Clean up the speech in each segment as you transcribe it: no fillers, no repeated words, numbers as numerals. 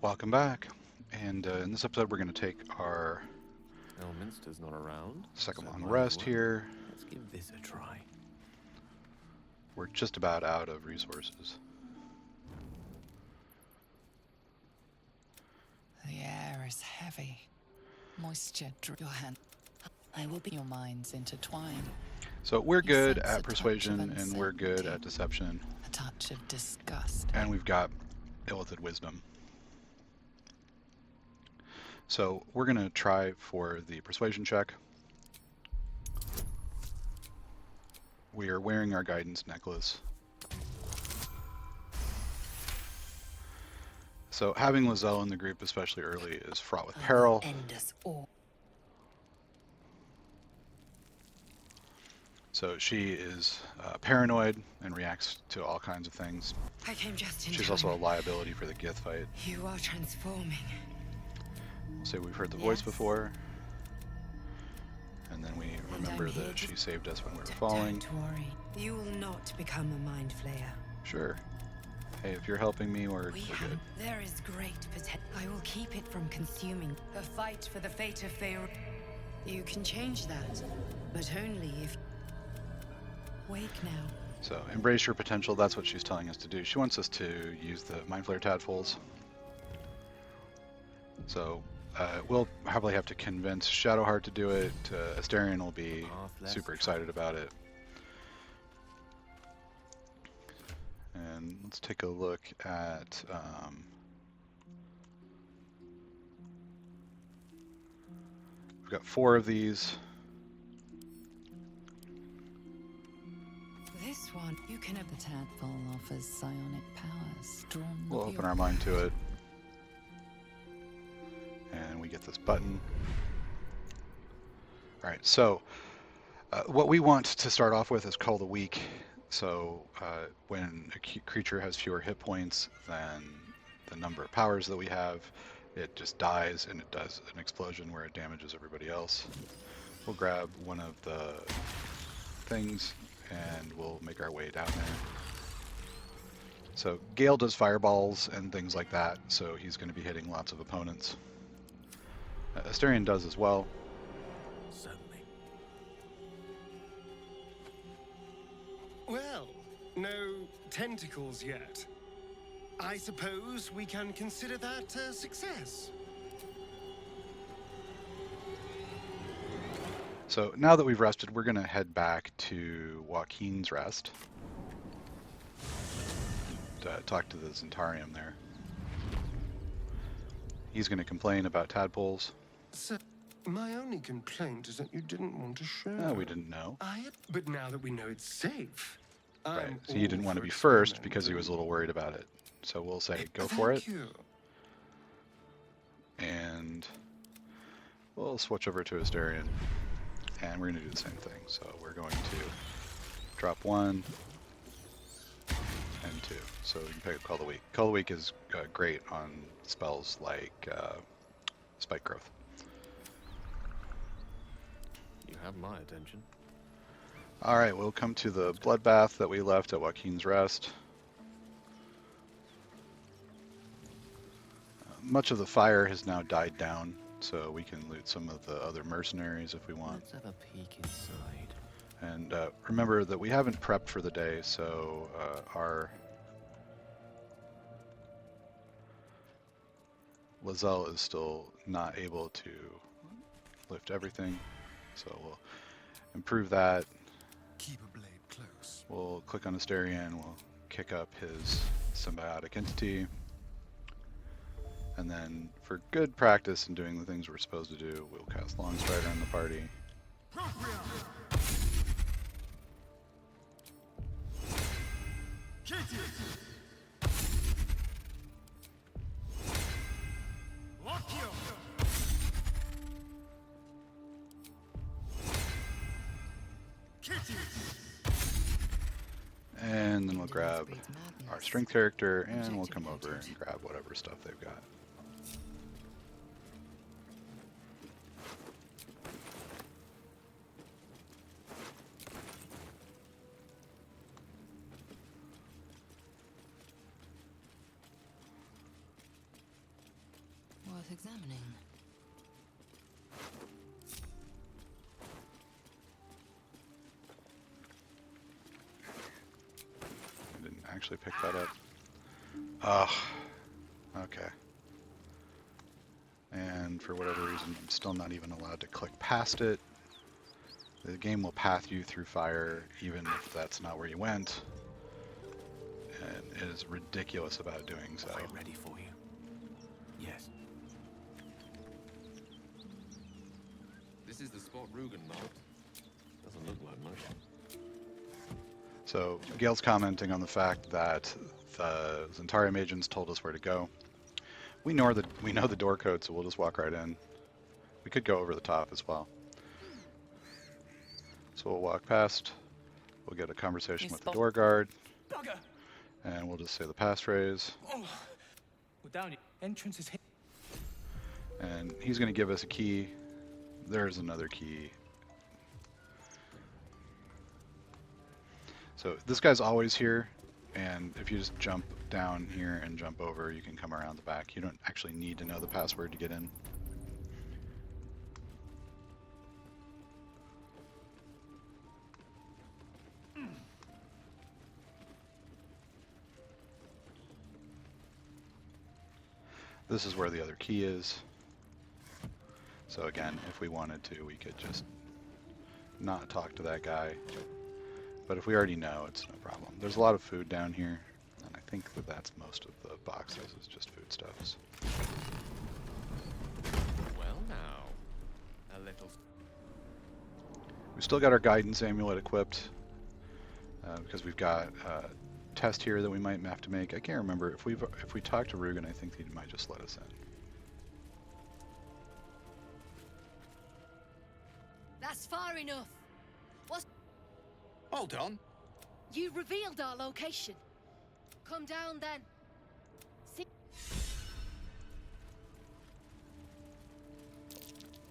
Welcome back. And in this episode, we're going to take our Elminster's not around, second so long might as rest well. here. Let's give this a try. We're just about out of resources. The air is heavy. Moisture drip your hand. I will be your minds intertwined. So we're You good sense at a touch of persuasion, and we're good uncertainty, at deception, a touch of disgust. and we've got illithid wisdom. So we're going to try for the persuasion check. We are wearing our guidance necklace. So having Lizelle in the group, especially early, is fraught with peril. End us all. So she is paranoid and reacts to all kinds of things. I came just in She's time. also a liability for the Gith fight. You are transforming. So we've heard the voice Yes. before. And then we remember I'm here that to- she saved us when we were falling. Don't worry. You will not become a mind flayer. Sure. Hey, if you're helping me, we're good. There is great potential. I will keep it from consuming. The fight for the fate of Faerun. You can change that, but only if. Wake now. So embrace your potential. That's what she's telling us to do. She wants us to use the Mind Flayer tadpoles. So we'll probably have to convince Shadowheart to do it. Asterion will be super excited about it. And let's take a look at we've got 4 of these. This one, you can have The tadpole offers psionic powers drawn We'll with open your our mind to it. And we get this button. Alright, so what we want to start off with is Call the Weak. So when a creature has fewer hit points than the number of powers that we have, it just dies and it does an explosion where it damages everybody else. We'll grab one of the things and we'll make our way down there. So Gale does fireballs and things like that, so he's going to be hitting lots of opponents. Asterion does as well. Certainly. Well, no tentacles yet. I suppose we can consider that a success. So now that we've rested, we're going to head back to Joaquin's Rest. And, talk to the Zentarium there. He's going to complain about tadpoles. So, my only complaint is that you didn't want to share. Oh, we didn't know. But now that we know it's safe, Right. I'm So he all didn't want to for be first experimenting. because he was a little worried about it. So we'll say, go for it. Thank you. And we'll switch over to Asterion. And we're going to do the same thing. So we're going to drop 1 and 2. So we can pick up Call the Weak. Call the Weak is great on spells like Spike Growth. You have my attention. Alright, we'll come to the bloodbath that we left at Joaquin's Rest. Much of the fire has now died down, so we can loot some of the other mercenaries if we want. Let's have a peek inside. And remember that we haven't prepped for the day, so our Lizelle is still not able to lift everything, so we'll improve that. Keep a blade close. We'll click on Asterion, we'll kick up his symbiotic entity, and then for good practice in doing the things we're supposed to do, we'll cast Longstrider on the party. And then we'll grab our strength character and we'll come over and grab whatever stuff they've got. worth examining. I didn't actually pick that up. Ugh. Okay. And for whatever reason, I'm still not even allowed to click past it. The game will path you through fire even if that's not where you went. And it is ridiculous about doing so. Are you ready for you? Yes. This is the spot Rugan marked. Doesn't look like much. So Gale's commenting on the fact that the Zentarium agents told us where to go. We know the door code, so we'll just walk right in. We could go over the top as well. So we'll walk past. We'll get a conversation with the door guard, Bugger! and we'll just say the passphrase. Oh, we're down here. Entrance is here. And he's going to give us a key. There's another key. So this guy's always here, and if you just jump down here and jump over, you can come around the back. You don't actually need to know the password to get in. This is where the other key is. So again, if we wanted to, we could just not talk to that guy. But if we already know, it's no problem. There's a lot of food down here, and I think that that's most of the boxes is just foodstuffs. Well now, a little. We still got our guidance amulet equipped because we've got a test here that we might have to make. I can't remember if we talk to Rugan. I think he might just let us in. That's far enough. Hold on. You revealed our location. Come down then. See?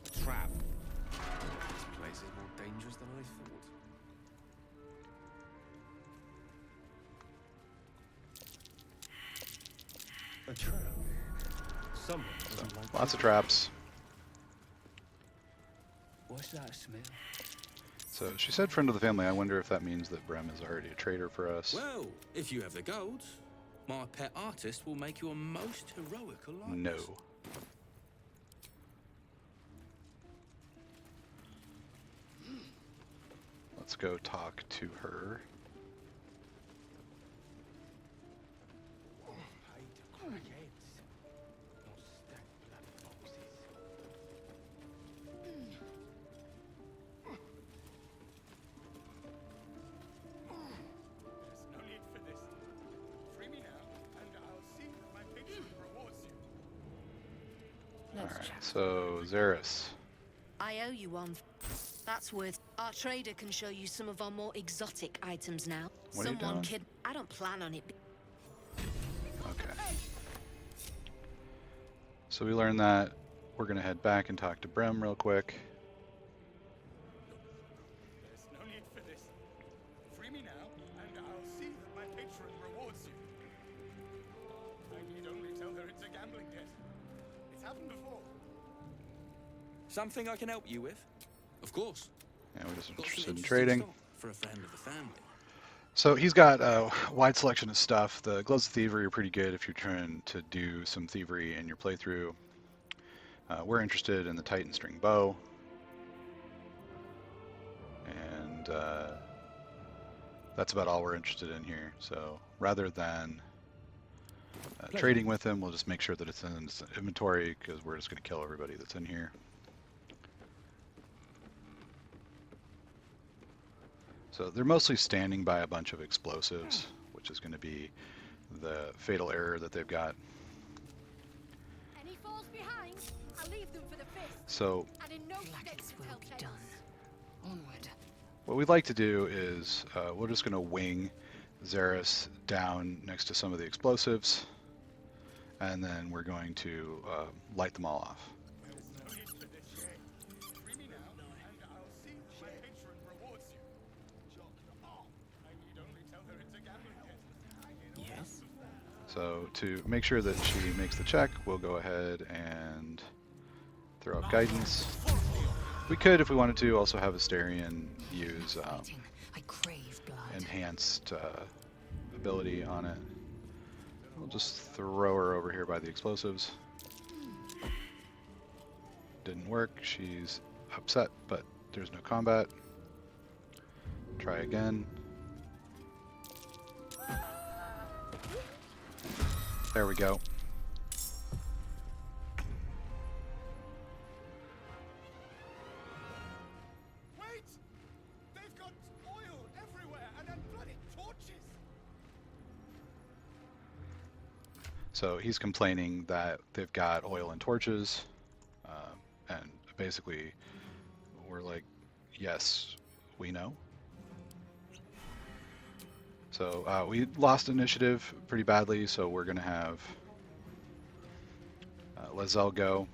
A trap. This place is more dangerous than I thought. A trap. Someone doesn't like Lots of traps. What's that smell? So she said friend of the family. I wonder if that means that Brem is already a traitor for us. Well, if you have the gold, my pet artist will make you a most heroic alliance. No. Let's go talk to her. Alright, so Xeris. I owe you one. That's worth. Our trader can show you some of our more exotic items now. What are you Someone doing? I don't plan on it. Okay. So we learned that. We're gonna head back and talk to Brem real quick. There's no need for this. Free me now, and I'll see that my patron rewards you. I need only tell her it's a gambling debt. It's happened before. Something I can help you with? Of course. Yeah, we're just Got some interested in interesting trading. stock for a friend of the family. So he's got a wide selection of stuff. The gloves of thievery are pretty good if you're trying to do some thievery in your playthrough. We're interested in the Titan string bow. And that's about all we're interested in here. So rather than trading with him, we'll just make sure that it's in his inventory because we're just going to kill everybody that's in here. So they're mostly standing by a bunch of explosives, which is going to be the fatal error that they've got. Any falls behind, I'll leave them for the fifth. So And in no Like state it to will tell be tales. done. Onward. what we'd like to do is we're just going to wing Xeris down next to some of the explosives, and then we're going to light them all off. There's no need for this. Free me now, and I'll see that my patron rewards you. I need only tell her it's a gambling debt. Yes? So to make sure that she makes the check, we'll go ahead and throw up guidance. We could, if we wanted to, also have Asterion use I crave blood. enhanced ability on it. We'll just throw her over here by the explosives. Didn't work. She's upset, but there's no combat. Try again. There we go. Wait! They've got oil everywhere and then bloody torches! So he's complaining that they've got oil and torches, and basically we're like, yes, we know. So we lost initiative pretty badly, so we're going to have Lae'zel go.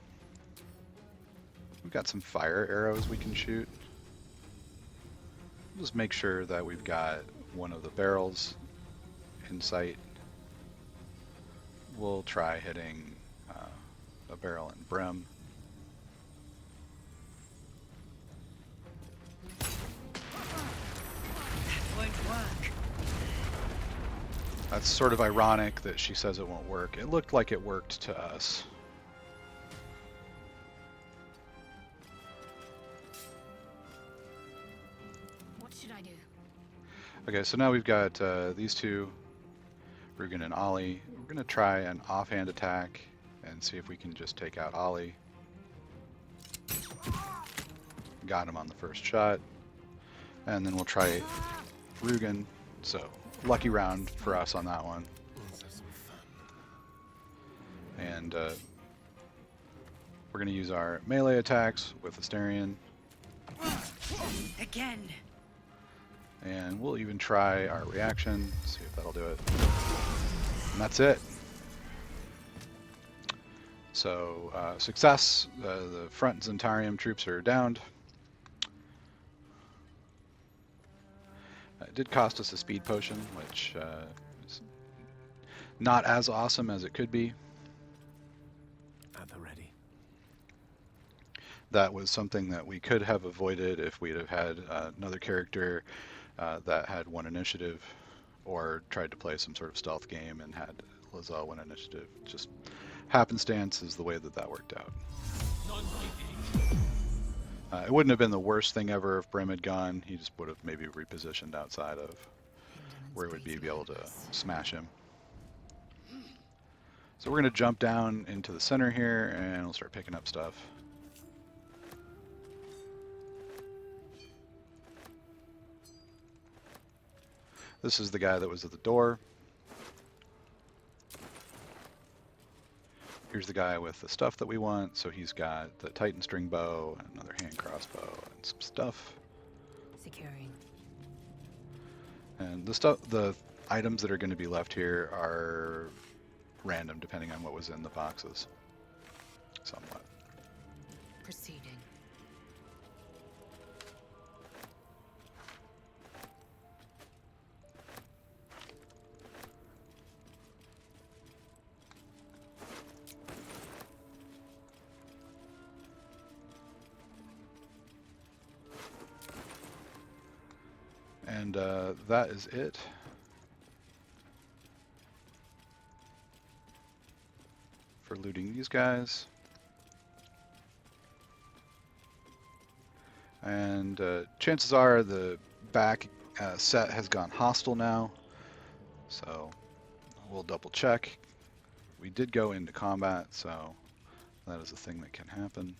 We've got some fire arrows we can shoot. Just make sure that we've got one of the barrels in sight. We'll try hitting a barrel in brim. Won't work. That's sort of ironic that she says it won't work. It looked like it worked to us. What should I do? Okay, so now we've got these two, Rugan and Ollie. We're going to try an offhand attack and see if we can just take out Ollie. Got him on the first shot. And then we'll try Rugan. So, lucky round for us on that one. And we're going to use our melee attacks with Asterion. Again. And we'll even try our reaction, see if that'll do it. And that's it. So, success. The front Zentarium troops are downed. It did cost us a speed potion, which is not as awesome as it could be. At the ready. That was something that we could have avoided if we'd have had another character that had one initiative, or tried to play some sort of stealth game and had Lae'zel win initiative. Just happenstance is the way that that worked out. It wouldn't have been the worst thing ever if Brim had gone. He just would have maybe repositioned outside of where he would be able to smash him. So we're going to jump down into the center here and we'll start picking up stuff. This is the guy that was at the door. Here's the guy with the stuff that we want. So he's got the Titan string bow, and another hand crossbow, and some stuff. Securing. And the items that are going to be left here are random, depending on what was in the boxes. Somewhat. Proceeding. And that is it. For looting these guys. And chances are the back set has gone hostile now. So we'll double check. We did go into combat, so that is a thing that can happen.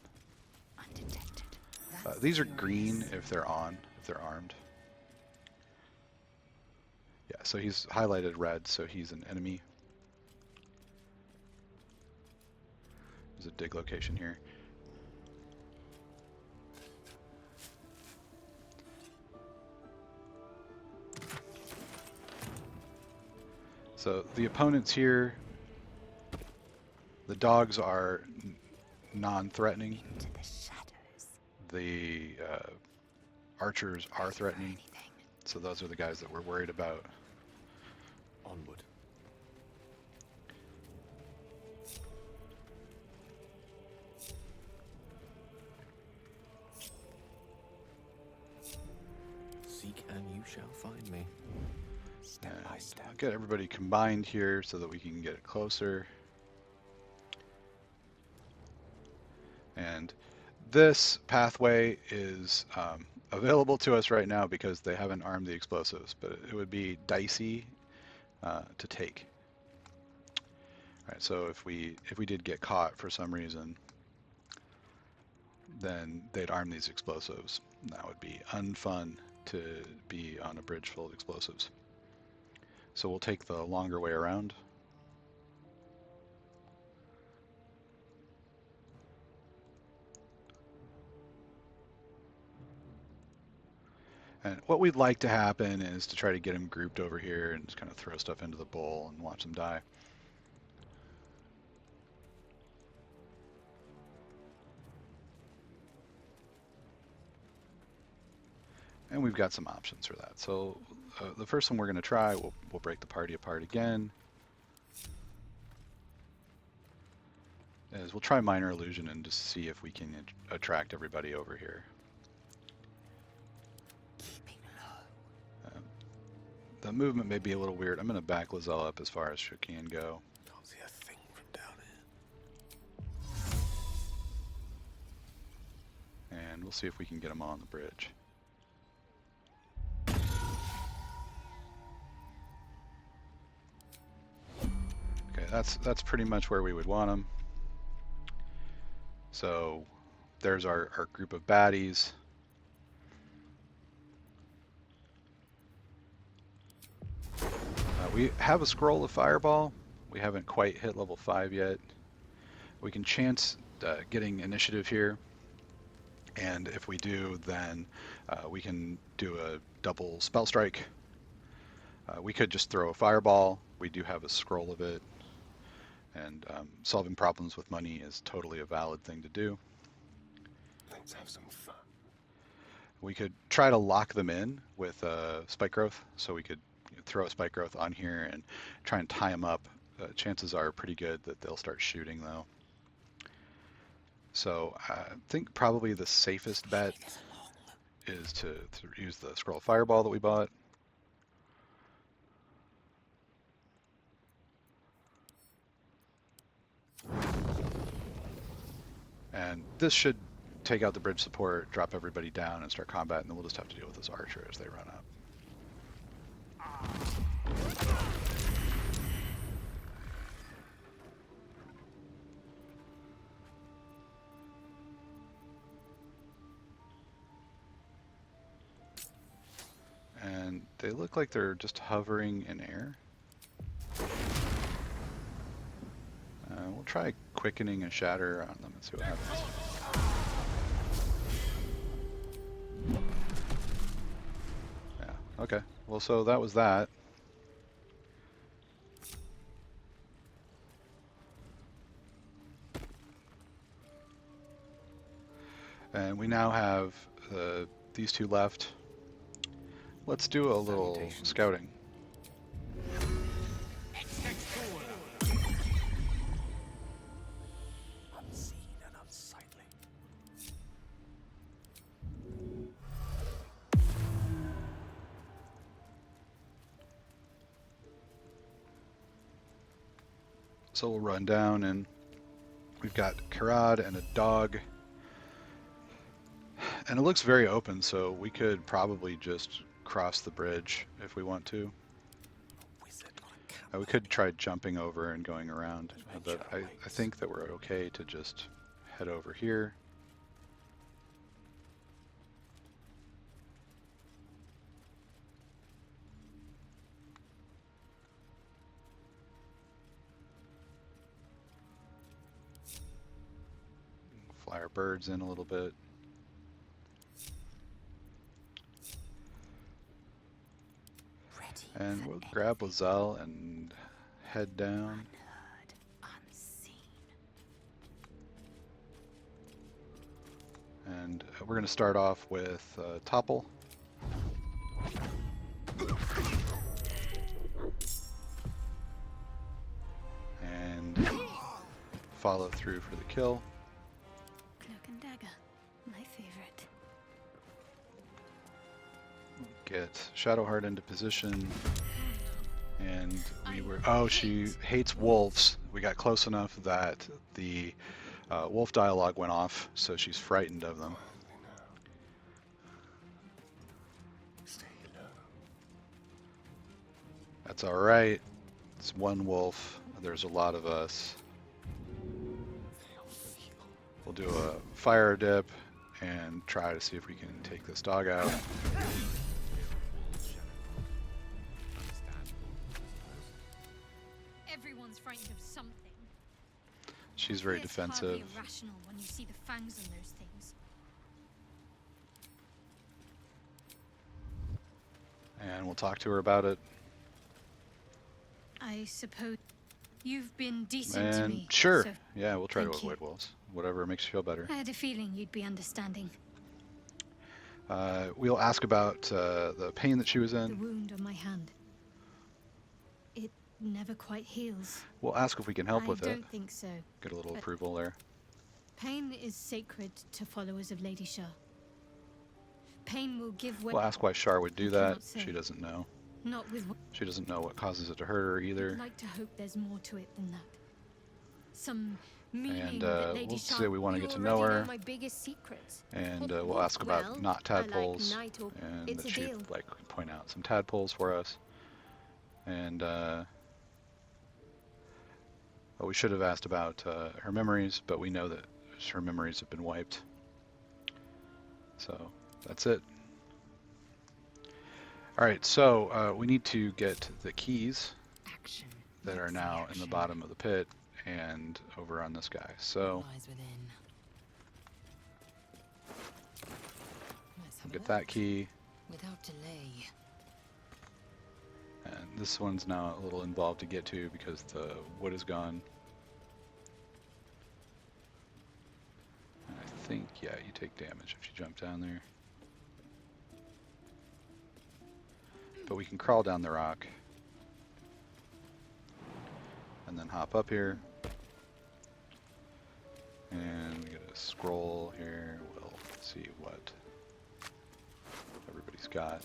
Undetected. These are green if they're on, if they're armed. Yeah, so he's highlighted red, so he's an enemy. There's a dig location here. So the opponents here, the dogs are non-threatening. Into the shadows. The archers are threatening. So those are the guys that we're worried about. Onward. shall find me. And I'll get everybody combined here so that we can get it closer. And this pathway is available to us right now because they haven't armed the explosives, but it would be dicey to take. All right, so if we did get caught for some reason, then they'd arm these explosives. That would be unfun to be on a bridge full of explosives. So we'll take the longer way around. And what we'd like to happen is to try to get them grouped over here and just kind of throw stuff into the bowl and watch them die. And we've got some options for that. So the first one we're going to try, we'll break the party apart again, is we'll try minor illusion and just see if we can attract everybody over here. The movement may be a little weird. I'm going to back Lizelle up as far as she can go. Can't see a thing from down here. And we'll see if we can get them on the bridge. Okay, that's pretty much where we would want them. So there's our group of baddies. We have a scroll of fireball. We haven't quite hit level 5 yet. We can chance getting initiative here, and if we do, then we can do a double spell strike. We could just throw a fireball. We do have a scroll of it, and solving problems with money is totally a valid thing to do. Let's have some fun. We could try to lock them in with spike growth, so we could throw a spike growth on here and try and tie them up. Chances are pretty good that they'll start shooting though. So I think probably the safest bet is to use the scroll fireball that we bought. And this should take out the bridge support, drop everybody down, and start combat, and then we'll just have to deal with this archer as they run up. And they look like they're just hovering in air. We'll try quickening a shatter on them and see what happens. Yeah, okay. Well, so that was that. And we now have these two left. Let's do a little scouting. Unseen and unsightly. So we'll run down, and we've got Karad and a dog. And it looks very open, so we could probably just cross the bridge if we want to. We could try jumping over and going around, but I think that we're okay to just head over here. Fly our birds in a little bit. And we'll grab Lizelle and head down. And we're going to start off with Topple. And follow through for the kill. Cloak and dagger, my favorite. get Shadowheart into position. And we were, oh, she hates wolves. We got close enough that the wolf dialogue went off, so she's frightened of them. Stay low. That's all right. It's one wolf. There's a lot of us. They'll feel. We'll do a fire dip and try to see if we can take this dog out. Everyone's frightened of something. She's very It's defensive. hardly irrational when you see the fangs on those things. And we'll talk to her about it. I suppose you've been decent to And me. sure, so yeah, we'll try to thank you. avoid wolves. Whatever makes you feel better. I had a feeling you'd be understanding. We'll ask about the pain that she was The in. wound on my hand. It never quite heals. We'll ask if we can help with I it. don't think so. Get a little but- approval there. Pain is sacred to followers of Lady Shah. Pain will give way. We'll ask why Shar would do I that. cannot say. She doesn't know. Not with. She doesn't know what causes it to hurt her I'd either. like to hope there's more to it than that. Some meaning And that Lady we'll Shah. say we want to You get to know already her. my biggest secrets. And we'll ask about Well, knot I like tadpoles. night or- And it's that a she'd deal. like point out some tadpoles for us. And well, we should have asked about her memories, but we know that her memories have been wiped. So that's it. Alright, so we need to get the keys Action. that are now in the bottom of the pit and over on this guy. So Lies within. Let's have a get look. that key, Without delay. and this one's now a little involved to get to because the wood is gone. And I think, yeah, you take damage if you jump down there. But we can crawl down the rock and then hop up here. And we get a scroll here. We'll see what everybody's got.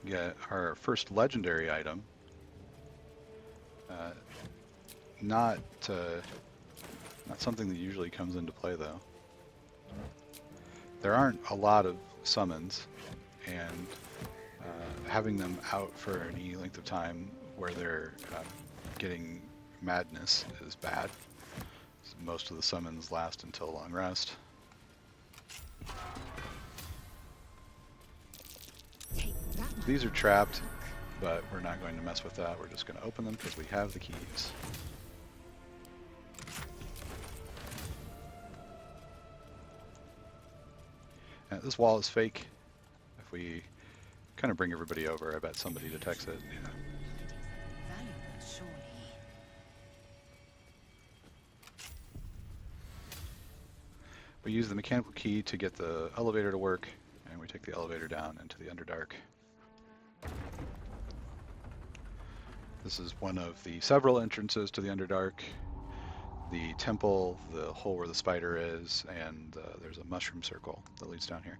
Get our first legendary item. Not something that usually comes into play though. There aren't a lot of summons, and having them out for any length of time where they're getting madness is bad. Most of the summons last until long rest. Take that. These are trapped, but we're not going to mess with that. We're just going to open them because we have the keys. And this wall is fake. If we kind of bring everybody over, I bet somebody detects it. Yeah. Valuable, surely. We use the mechanical key to get the elevator to work, and we take the elevator down into the Underdark. This is one of the several entrances to the Underdark. The temple, the hole where the spider is, and there's a mushroom circle that leads down here.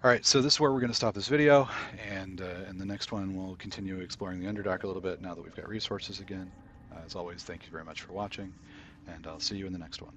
Alright, so this is where we're going to stop this video, and in the next one we'll continue exploring the Underdark a little bit now that we've got resources again. As always, thank you very much for watching, and I'll see you in the next one.